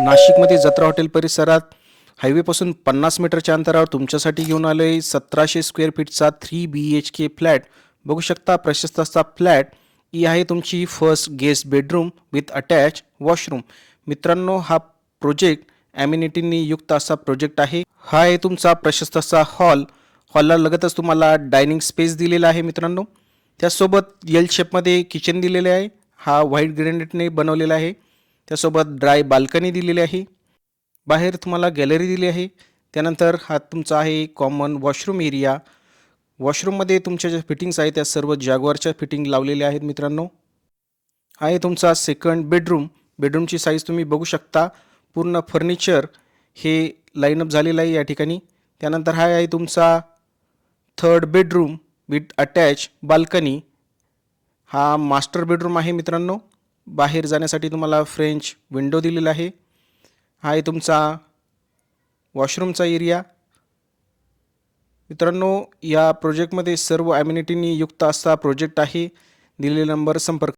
नाशिकमध्ये जत्रा हॉटेल परिसरात हायवेपासून 50 मीटरच्या अंतरावर तुमच्यासाठी घेऊन आलो आहे 1700 स्क्वेअर फीटचा 3 BHK फ्लॅट. बघू शकता प्रशस्त असा फ्लॅट. ही आहे तुमची first guest bedroom with attach washroom. मित्रांनो, हा प्रोजेक्ट ॲम्युनिटींनी युक्त असा प्रोजेक्ट आहे. हा आहे तुमचा प्रशस्त असा हॉल. हॉलला लगतच तुम्हाला डायनिंग स्पेस दिलेला आहे मित्रांनो. त्यासोबत एल शेपमध्ये किचन दिलेले आहे. हा व्हाईट ग्रेनाइटने बनवलेला आहे. त्यासोबत ड्राय बाल्कनी दिलेली आहे. बाहेर तुम्हाला गॅलरी दिली आहे. त्यानंतर हा तुमचा आहे कॉमन वॉशरूम एरिया. वॉशरूममध्ये तुमच्या ज्या फिटिंग्स आहेत त्या सर्व जॅग्वारच्या फिटिंग लावलेल्या आहेत मित्रांनो. हा आहे तुमचा सेकंड बेडरूम. बेडरूमची साईज तुम्ही बघू शकता. पूर्ण फर्निचर हे लाईनअप झालेलं आहे या ठिकाणी. त्यानंतर हा आहे तुमचा third bedroom with attach balcony. हा मास्टर बेडरूम आहे मित्रांनो. बाहेर जाण्यासाठी तुम्हाला फ्रेंच विंडो दिलेला आहे. हा आहे तुमचा वॉशरूमचा एरिया. मित्रांनो, या प्रोजेक्टमध्ये सर्व ॲम्युनिटींनी युक्त असा प्रोजेक्ट आहे. दिलेला नंबर संपर्क